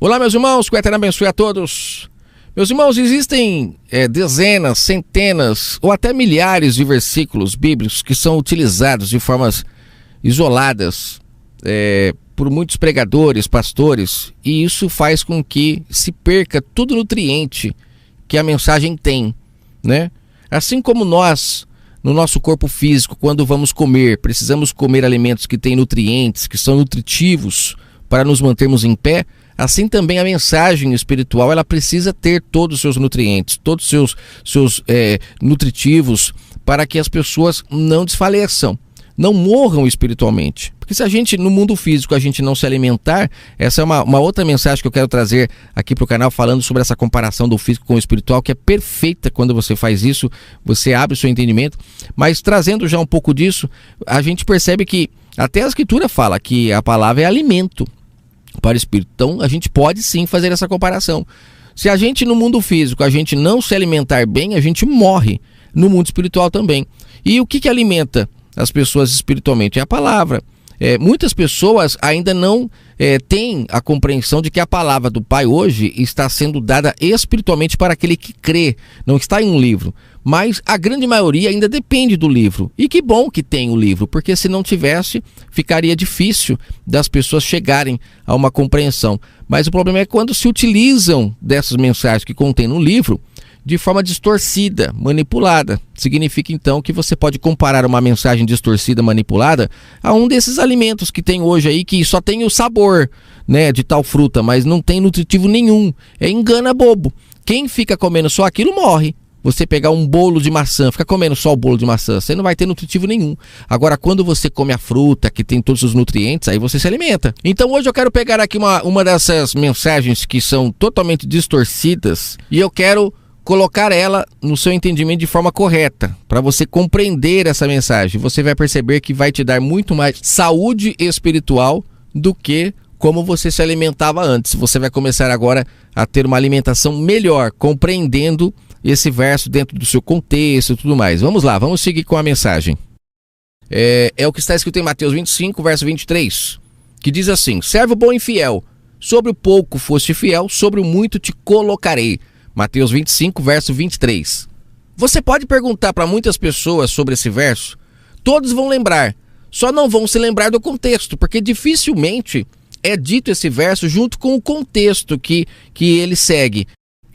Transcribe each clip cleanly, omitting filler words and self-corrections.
Olá, meus irmãos, que o Eterno abençoe a todos. Meus irmãos, existem dezenas, centenas ou até milhares de versículos bíblicos que são utilizados de formas isoladas por muitos pregadores, pastores, e isso faz com que se perca todo o nutriente que a mensagem tem, né? Assim como nós, no nosso corpo físico, quando vamos comer, precisamos comer alimentos que têm nutrientes, que são nutritivos para nos mantermos em pé, assim também a mensagem espiritual, ela precisa ter todos os seus nutrientes, todos os seus nutritivos, para que as pessoas não desfaleçam, não morram espiritualmente. Porque se a gente, no mundo físico, a gente não se alimentar, essa é uma outra mensagem que eu quero trazer aqui para o canal, falando sobre essa comparação do físico com o espiritual, que é perfeita quando você faz isso, você abre o seu entendimento. Mas trazendo já um pouco disso, a gente percebe que até a Escritura fala que a palavra é alimento para o espírito. Então a gente pode sim fazer essa comparação. Se a gente no mundo físico a gente não se alimentar bem, a gente morre no mundo espiritual também. E o que alimenta as pessoas espiritualmente? É a palavra. Muitas pessoas ainda não têm a compreensão de que a palavra do Pai hoje está sendo dada espiritualmente para aquele que crê, não está em um livro. Mas a grande maioria ainda depende do livro. E que bom que tem o livro, porque se não tivesse, ficaria difícil das pessoas chegarem a uma compreensão. Mas o problema é quando se utilizam dessas mensagens que contém no livro de forma distorcida, manipulada. Significa então que você pode comparar uma mensagem distorcida, manipulada, a um desses alimentos que tem hoje aí, que só tem o sabor, né, de tal fruta, mas não tem nutritivo nenhum. Engana bobo. Quem fica comendo só aquilo morre. Você pegar um bolo de maçã, fica comendo só o bolo de maçã, você não vai ter nutritivo nenhum. Agora, quando você come a fruta, que tem todos os nutrientes, aí você se alimenta. Então hoje eu quero pegar aqui uma dessas mensagens que são totalmente distorcidas e eu quero colocar ela no seu entendimento de forma correta, para você compreender essa mensagem. Você vai perceber que vai te dar muito mais saúde espiritual do que como você se alimentava antes. Você vai começar agora a ter uma alimentação melhor, compreendendo esse verso dentro do seu contexto e tudo mais. Vamos lá, vamos seguir com a mensagem. É o que está escrito em Mateus 25, verso 23, que diz assim: servo bom e fiel, sobre o pouco foste fiel, sobre o muito te colocarei. Mateus 25, verso 23. Você pode perguntar para muitas pessoas sobre esse verso, todos vão lembrar, só não vão se lembrar do contexto, porque dificilmente é dito esse verso junto com o contexto que ele segue.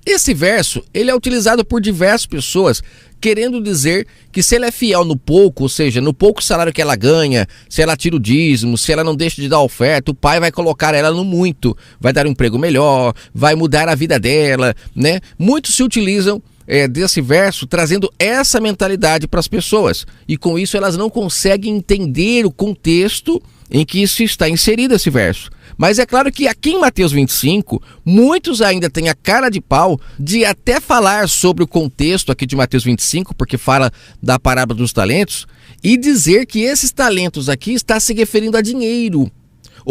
Esse verso, ele é utilizado por diversas pessoas, querendo dizer que se ela é fiel no pouco, ou seja, no pouco salário que ela ganha, se ela tira o dízimo, se ela não deixa de dar oferta, o Pai vai colocar ela no muito, vai dar um emprego melhor, vai mudar a vida dela, né? Muitos se utilizam desse verso trazendo essa mentalidade para as pessoas, e com isso elas não conseguem entender o contexto em que isso está inserido esse verso. Mas é claro que aqui em Mateus 25, muitos ainda têm a cara de pau de até falar sobre o contexto aqui de Mateus 25, porque fala da parábola dos talentos, e dizer que esses talentos aqui está se referindo a dinheiro.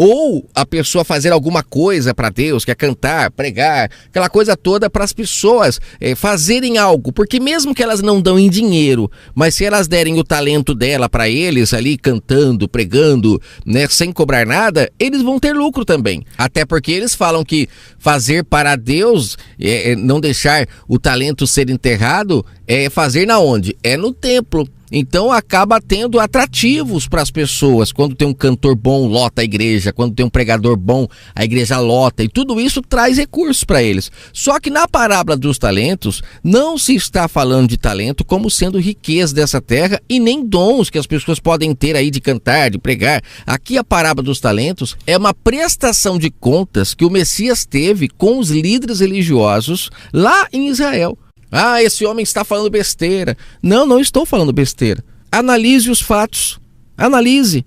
Ou a pessoa fazer alguma coisa para Deus, que é cantar, pregar, aquela coisa toda para as pessoas fazerem algo. Porque mesmo que elas não dão em dinheiro, mas se elas derem o talento dela para eles ali cantando, pregando, né, sem cobrar nada, eles vão ter lucro também. Até porque eles falam que fazer para Deus, não deixar o talento ser enterrado, é fazer na onde? É no templo. Então acaba tendo atrativos para as pessoas. Quando tem um cantor bom, lota a igreja. Quando tem um pregador bom, a igreja lota. E tudo isso traz recursos para eles. Só que na parábola dos talentos, não se está falando de talento como sendo riqueza dessa terra e nem dons que as pessoas podem ter aí de cantar, de pregar. Aqui a parábola dos talentos é uma prestação de contas que o Messias teve com os líderes religiosos lá em Israel. Ah, esse homem está falando besteira. Não estou falando besteira. Analise os fatos. Analise.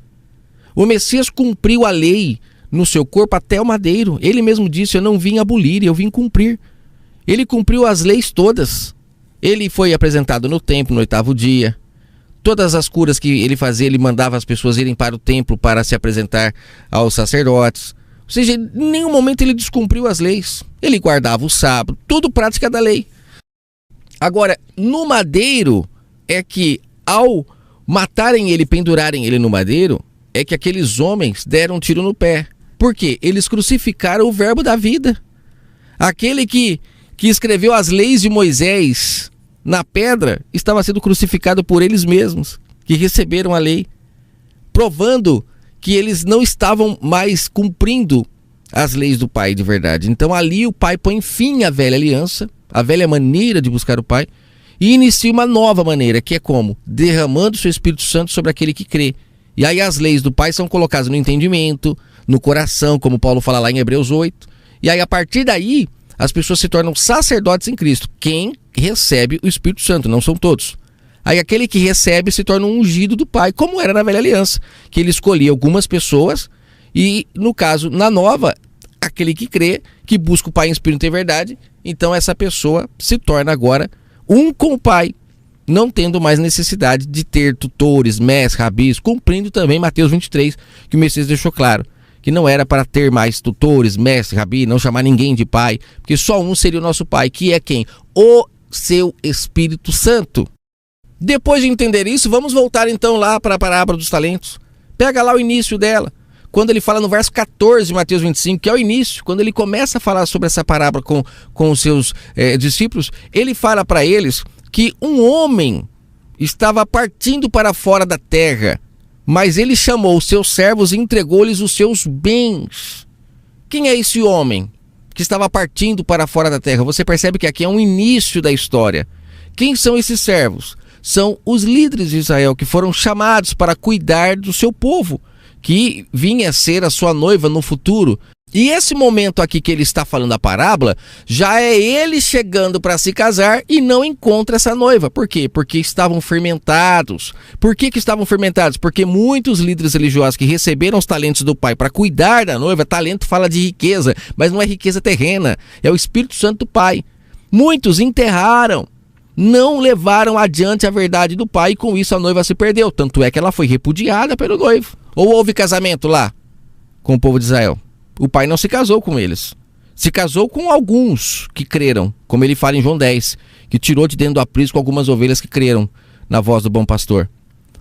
O Messias cumpriu a lei no seu corpo até o madeiro. Ele mesmo disse: eu não vim abolir, eu vim cumprir. Ele cumpriu as leis todas. Ele foi apresentado no templo no 8º dia. Todas as curas que ele fazia, ele mandava as pessoas irem para o templo para se apresentar aos sacerdotes. Ou seja, em nenhum momento ele descumpriu as leis. Ele guardava o sábado, tudo prática da lei. Agora, no madeiro, é que ao matarem ele, pendurarem ele no madeiro, é que aqueles homens deram um tiro no pé. Por quê? Eles crucificaram o verbo da vida. Aquele que escreveu as leis de Moisés na pedra estava sendo crucificado por eles mesmos, que receberam a lei, provando que eles não estavam mais cumprindo as leis do Pai de verdade. Então ali o Pai põe fim à velha aliança, a velha maneira de buscar o Pai, e inicia uma nova maneira, que é como? Derramando o seu Espírito Santo sobre aquele que crê. E aí as leis do Pai são colocadas no entendimento, no coração, como Paulo fala lá em Hebreus 8. E aí a partir daí, as pessoas se tornam sacerdotes em Cristo. Quem recebe o Espírito Santo, não são todos. Aí aquele que recebe se torna um ungido do Pai, como era na velha aliança, que ele escolhia algumas pessoas e, no caso, na nova, aquele que crê, que busca o Pai em Espírito e verdade, então essa pessoa se torna agora um com o Pai, não tendo mais necessidade de ter tutores, mestres, rabis, cumprindo também Mateus 23, que o Messias deixou claro, que não era para ter mais tutores, mestres, rabi, não chamar ninguém de Pai, porque só um seria o nosso Pai, que é quem? O seu Espírito Santo. Depois de entender isso, vamos voltar então lá para a parábola dos talentos. Pega lá o início dela, quando ele fala no verso 14 de Mateus 25, que é o início, quando ele começa a falar sobre essa parábola com os seus discípulos, ele fala para eles que um homem estava partindo para fora da terra, mas ele chamou os seus servos e entregou-lhes os seus bens. Quem é esse homem que estava partindo para fora da terra? Você percebe que aqui é um início da história. Quem são esses servos? São os líderes de Israel que foram chamados para cuidar do seu povo, que vinha a ser a sua noiva no futuro. E esse momento aqui que ele está falando a parábola, já é ele chegando para se casar e não encontra essa noiva. Por quê? Porque estavam fermentados. Por que estavam fermentados? Porque muitos líderes religiosos que receberam os talentos do Pai para cuidar da noiva, talento fala de riqueza, mas não é riqueza terrena, é o Espírito Santo do Pai. Muitos enterraram, não levaram adiante a verdade do Pai e com isso a noiva se perdeu. Tanto é que ela foi repudiada pelo noivo. Ou houve casamento lá com o povo de Israel? O Pai não se casou com eles. Se casou com alguns que creram, como ele fala em João 10, que tirou de dentro do aprisco algumas ovelhas que creram na voz do bom pastor.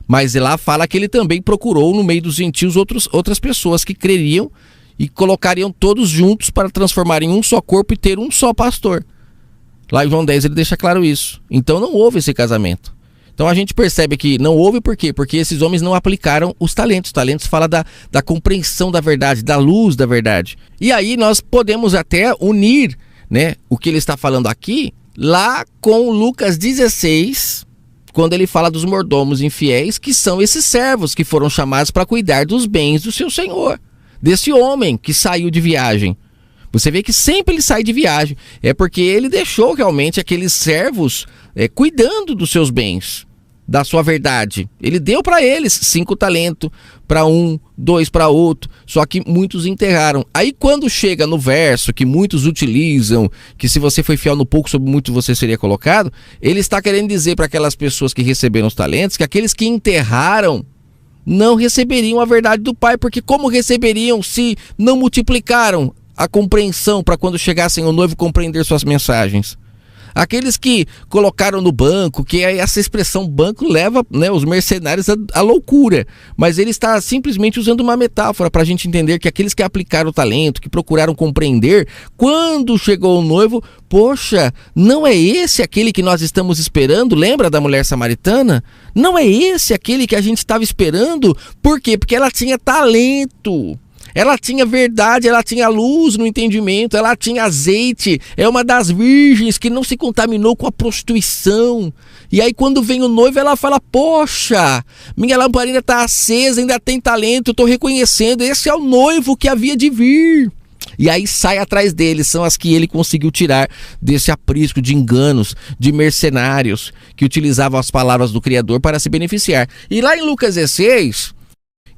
Mas lá fala que ele também procurou no meio dos gentios outras pessoas que creriam e colocariam todos juntos para transformar em um só corpo e ter um só pastor. Lá em João 10 ele deixa claro isso. Então não houve esse casamento. Então a gente percebe que não houve por quê? Porque esses homens não aplicaram os talentos. Os talentos falam da compreensão da verdade, da luz da verdade. E aí nós podemos até unir, né, o que ele está falando aqui lá com Lucas 16, quando ele fala dos mordomos infiéis, que são esses servos que foram chamados para cuidar dos bens do seu senhor. Desse homem que saiu de viagem. Você vê que sempre ele sai de viagem. É porque ele deixou realmente aqueles servos cuidando dos seus bens, da sua verdade. Ele deu para eles 5 talentos, para um, 2 para outro, só que muitos enterraram. Aí quando chega no verso que muitos utilizam, que se você foi fiel no pouco, sobre muito você seria colocado, ele está querendo dizer para aquelas pessoas que receberam os talentos, que aqueles que enterraram não receberiam a verdade do Pai, porque como receberiam se não multiplicaram a compreensão para quando chegassem o noivo compreender suas mensagens? Aqueles que colocaram no banco, que essa expressão banco leva, né, os mercenários à loucura, mas ele está simplesmente usando uma metáfora para a gente entender que aqueles que aplicaram o talento, que procuraram compreender, quando chegou o noivo, poxa, não é esse aquele que nós estamos esperando? Lembra da mulher samaritana? Não é esse aquele que a gente estava esperando? Por quê? Porque ela tinha talento. Ela tinha verdade, ela tinha luz no entendimento, ela tinha azeite, é uma das virgens que não se contaminou com a prostituição. E aí quando vem o noivo, ela fala, poxa, minha lamparina está acesa, ainda tem talento, estou reconhecendo, esse é o noivo que havia de vir. E aí sai atrás dele, são as que ele conseguiu tirar desse aprisco de enganos, de mercenários, que utilizavam as palavras do Criador para se beneficiar. E lá em Lucas 16...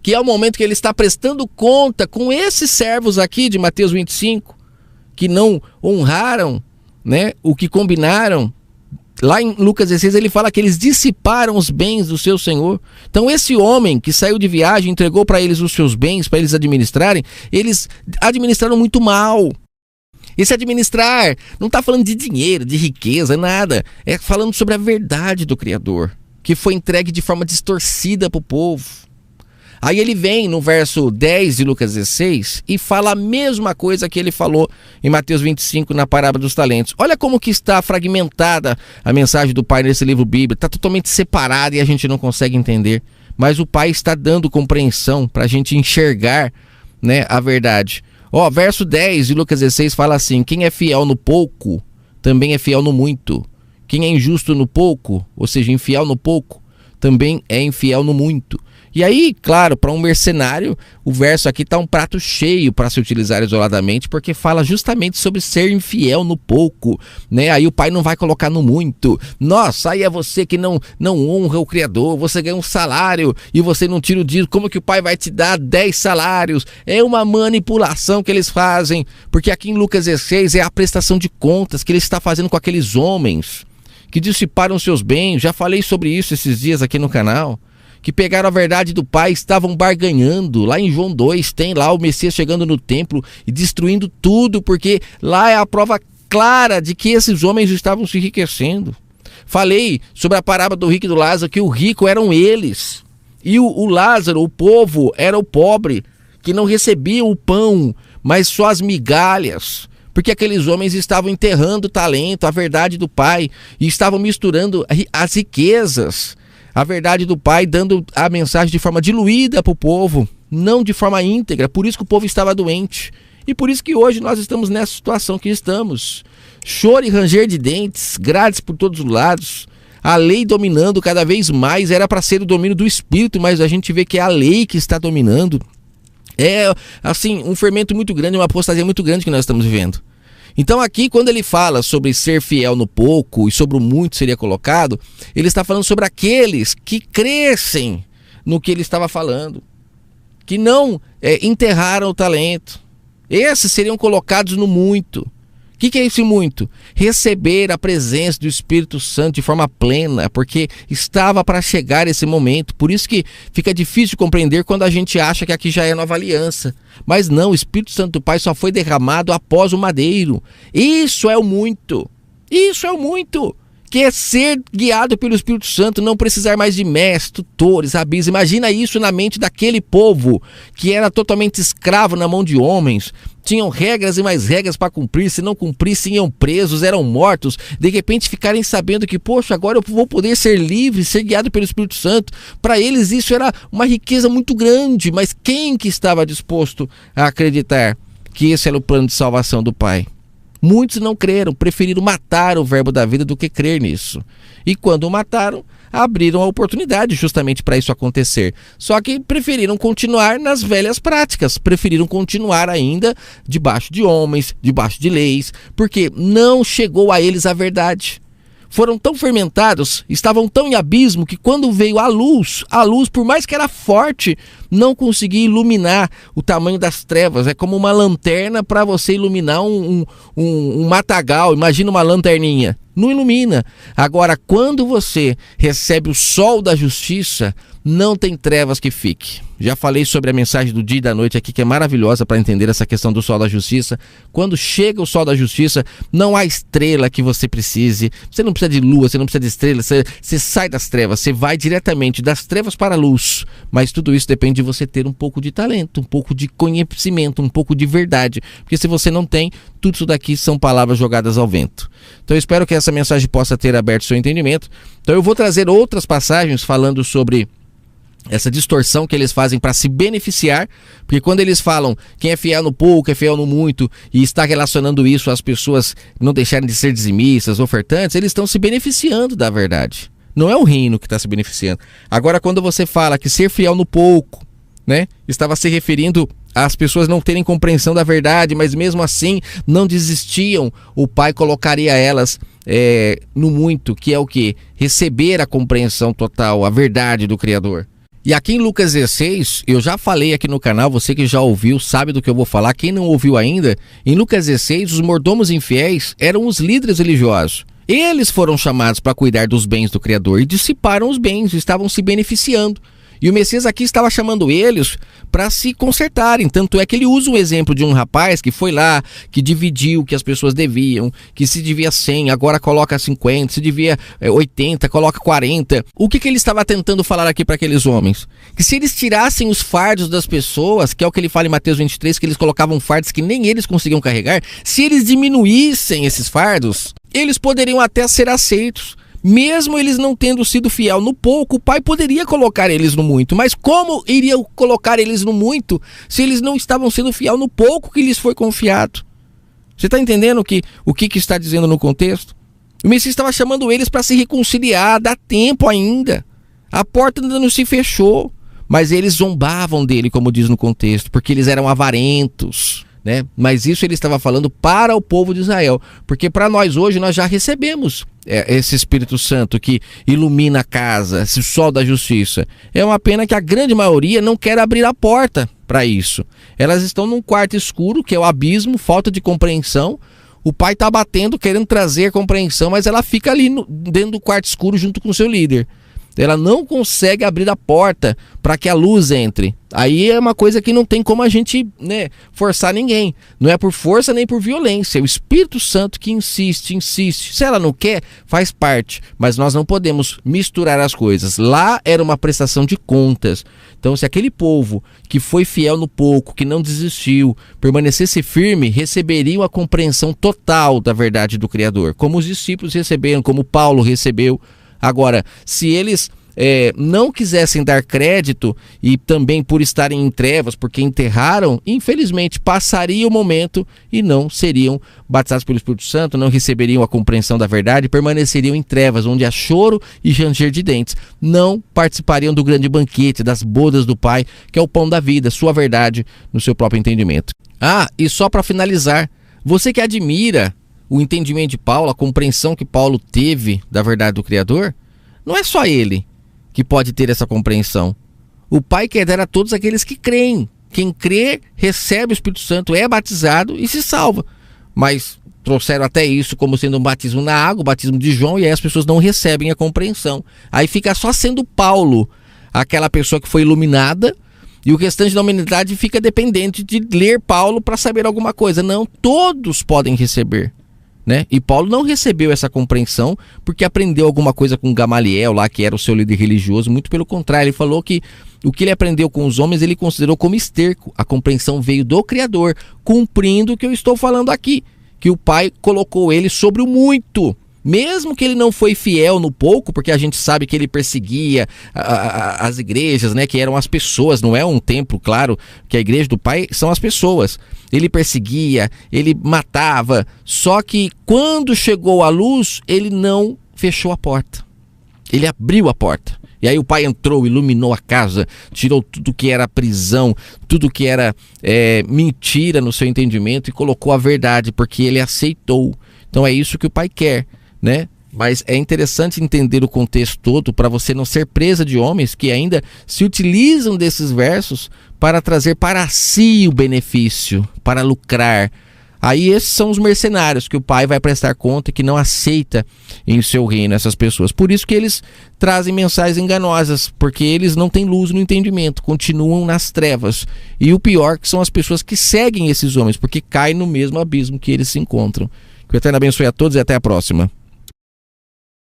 que é o momento que ele está prestando conta com esses servos aqui de Mateus 25, que não honraram, né, o que combinaram. Lá em Lucas 16 ele fala que eles dissiparam os bens do seu senhor. Então esse homem que saiu de viagem, entregou para eles os seus bens, para eles administrarem, eles administraram muito mal. Esse administrar não está falando de dinheiro, de riqueza, nada. É falando sobre a verdade do Criador, que foi entregue de forma distorcida para o povo. Aí ele vem no verso 10 de Lucas 16 e fala a mesma coisa que ele falou em Mateus 25 na parábola dos talentos. Olha como que está fragmentada a mensagem do Pai nesse livro bíblico, está totalmente separada e a gente não consegue entender. Mas o Pai está dando compreensão para a gente enxergar, né, a verdade. Verso 10 de Lucas 16 fala assim: quem é fiel no pouco, também é fiel no muito. Quem é injusto no pouco, ou seja, infiel no pouco, também é infiel no muito. E aí, claro, para um mercenário, o verso aqui está um prato cheio para se utilizar isoladamente, porque fala justamente sobre ser infiel no pouco, né? Aí o pai não vai colocar no muito. Nossa, aí é você que não honra o Criador, você ganha um salário e você não tira o dízimo, como que o pai vai te dar 10 salários? É uma manipulação que eles fazem, porque aqui em Lucas 16 é a prestação de contas que ele está fazendo com aqueles homens que dissiparam seus bens. Já falei sobre isso esses dias aqui no canal, que pegaram a verdade do Pai, estavam barganhando. Lá em João 2 tem lá o Messias chegando no templo e destruindo tudo, porque lá é a prova clara de que esses homens estavam se enriquecendo. Falei sobre a parábola do rico e do Lázaro, que o rico eram eles, e o Lázaro, o povo, era o pobre, que não recebia o pão, mas só as migalhas, porque aqueles homens estavam enterrando o talento, a verdade do Pai, e estavam misturando as riquezas, a verdade do Pai, dando a mensagem de forma diluída para o povo, não de forma íntegra. Por isso que o povo estava doente. E por isso que hoje nós estamos nessa situação que estamos. Choro e ranger de dentes, grades por todos os lados. A lei dominando cada vez mais. Era para ser o domínio do Espírito, mas a gente vê que é a lei que está dominando. É, assim, um fermento muito grande, uma apostasia muito grande que nós estamos vivendo. Então aqui, quando ele fala sobre ser fiel no pouco e sobre o muito seria colocado, ele está falando sobre aqueles que crescem no que ele estava falando, que não enterraram o talento. Esses seriam colocados no muito. O que é esse muito? Receber a presença do Espírito Santo de forma plena, porque estava para chegar esse momento. Por isso que fica difícil compreender quando a gente acha que aqui já é nova aliança. Mas não, o Espírito Santo do Pai só foi derramado após o madeiro. Isso é o muito. Isso é o muito. Que é ser guiado pelo Espírito Santo, não precisar mais de mestres, tutores, rabis. Imagina isso na mente daquele povo que era totalmente escravo na mão de homens. Tinham regras e mais regras para cumprir. Se não cumprissem, iam presos, eram mortos. De repente ficarem sabendo que, poxa, agora eu vou poder ser livre, ser guiado pelo Espírito Santo. Para eles isso era uma riqueza muito grande. Mas quem que estava disposto a acreditar que esse era o plano de salvação do Pai? Muitos não creram, preferiram matar o verbo da vida do que crer nisso. E quando o mataram, abriram a oportunidade justamente para isso acontecer. Só que preferiram continuar nas velhas práticas, preferiram continuar ainda debaixo de homens, debaixo de leis, porque não chegou a eles a verdade. Foram tão fermentados, estavam tão em abismo, que quando veio a luz, por mais que era forte, não conseguia iluminar o tamanho das trevas. É como uma lanterna para você iluminar um matagal. Imagina uma lanterninha. Não ilumina. Agora, quando você recebe o sol da justiça, não tem trevas que fique. Já falei sobre a mensagem do dia e da noite aqui, que é maravilhosa para entender essa questão do sol da justiça. Quando chega o sol da justiça, não há estrela que você precise. Você não precisa de lua, você não precisa de estrela. Você sai das trevas, você vai diretamente das trevas para a luz. Mas tudo isso depende de você ter um pouco de talento, um pouco de conhecimento, um pouco de verdade. Porque se você não tem, tudo isso daqui são palavras jogadas ao vento. Então eu espero que essa mensagem possa ter aberto seu entendimento. Então eu vou trazer outras passagens falando sobre essa distorção que eles fazem para se beneficiar, porque quando eles falam quem é fiel no pouco, é fiel no muito, e está relacionando isso às pessoas não deixarem de ser dizimistas, ofertantes, eles estão se beneficiando da verdade. Não é o reino que está se beneficiando. Agora, quando você fala que ser fiel no pouco, né, estava se referindo às pessoas não terem compreensão da verdade, mas mesmo assim não desistiam, o Pai colocaria elas no muito, que é o quê? Receber a compreensão total, a verdade do Criador. E aqui em Lucas 16, eu já falei aqui no canal, você que já ouviu sabe do que eu vou falar. Quem não ouviu ainda, em Lucas 16, os mordomos infiéis eram os líderes religiosos. Eles foram chamados para cuidar dos bens do Criador e dissiparam os bens, estavam se beneficiando. E o Messias aqui estava chamando eles para se consertarem. Tanto é que ele usa um exemplo de um rapaz que foi lá, que dividiu o que as pessoas deviam, que se devia 100, agora coloca 50, se devia 80, coloca 40. O que ele estava tentando falar aqui para aqueles homens? Que se eles tirassem os fardos das pessoas, que é o que ele fala em Mateus 23, que eles colocavam fardos que nem eles conseguiam carregar, se eles diminuíssem esses fardos, eles poderiam até ser aceitos. Mesmo eles não tendo sido fiel no pouco, o pai poderia colocar eles no muito. Mas como iria colocar eles no muito se eles não estavam sendo fiel no pouco que lhes foi confiado? Você está entendendo o que está dizendo no contexto? O Messias estava chamando eles para se reconciliar, dá tempo ainda. A porta ainda não se fechou. Mas eles zombavam dele, como diz no contexto, porque eles eram avarentos, né? Mas isso ele estava falando para o povo de Israel, porque para nós hoje nós já recebemos esse Espírito Santo que ilumina a casa, esse sol da justiça. É uma pena que a grande maioria não quer abrir a porta para isso. Elas estão num quarto escuro, que é o abismo, falta de compreensão. O pai está batendo, querendo trazer compreensão, mas ela fica ali dentro do quarto escuro junto com o seu líder. Ela não consegue abrir a porta para que a luz entre. Aí é uma coisa que não tem como a gente, né, forçar ninguém. Não é por força nem por violência. É o Espírito Santo que insiste. Se ela não quer, faz parte. Mas nós não podemos misturar as coisas. Lá era uma prestação de contas. Então, se aquele povo que foi fiel no pouco, que não desistiu, permanecesse firme, receberiam a compreensão total da verdade do Criador. Como os discípulos receberam, como Paulo recebeu. Agora, se eles não quisessem dar crédito e também por estarem em trevas, porque enterraram, infelizmente passaria o momento e não seriam batizados pelo Espírito Santo, não receberiam a compreensão da verdade, permaneceriam em trevas, onde há choro e ranger de dentes. Não participariam do grande banquete, das bodas do Pai, que é o pão da vida, sua verdade no seu próprio entendimento. E só para finalizar, você que admira o entendimento de Paulo, a compreensão que Paulo teve da verdade do Criador, não é só ele que pode ter essa compreensão. O Pai quer dar a todos aqueles que creem. Quem crê, recebe o Espírito Santo, é batizado e se salva. Mas trouxeram até isso como sendo um batismo na água, o batismo de João, e aí as pessoas não recebem a compreensão. Aí fica só sendo Paulo, aquela pessoa que foi iluminada, e o restante da humanidade fica dependente de ler Paulo para saber alguma coisa. Não, todos podem receber. Né? E Paulo não recebeu essa compreensão porque aprendeu alguma coisa com Gamaliel lá, que era o seu líder religioso. Muito pelo contrário, ele falou que o que ele aprendeu com os homens ele considerou como esterco. A compreensão veio do Criador, cumprindo o que eu estou falando aqui, que o Pai colocou ele sobre o muito. Mesmo que ele não foi fiel no pouco, porque a gente sabe que ele perseguia as igrejas, né, que eram as pessoas, não é um templo, claro, que a igreja do Pai são as pessoas. Ele perseguia, ele matava, só que quando chegou a luz, ele não fechou a porta. Ele abriu a porta. E aí o Pai entrou, iluminou a casa, tirou tudo que era prisão, tudo que era mentira no seu entendimento e colocou a verdade, porque ele aceitou. Então é isso que o Pai quer, né? Mas é interessante entender o contexto todo para você não ser presa de homens que ainda se utilizam desses versos para trazer para si o benefício, para lucrar. Aí esses são os mercenários que o Pai vai prestar conta e que não aceita em seu reino essas pessoas. Por isso que eles trazem mensagens enganosas, porque eles não têm luz no entendimento, continuam nas trevas. E o pior que são as pessoas que seguem esses homens, porque caem no mesmo abismo que eles se encontram. Que o Eterno abençoe a todos e até a próxima.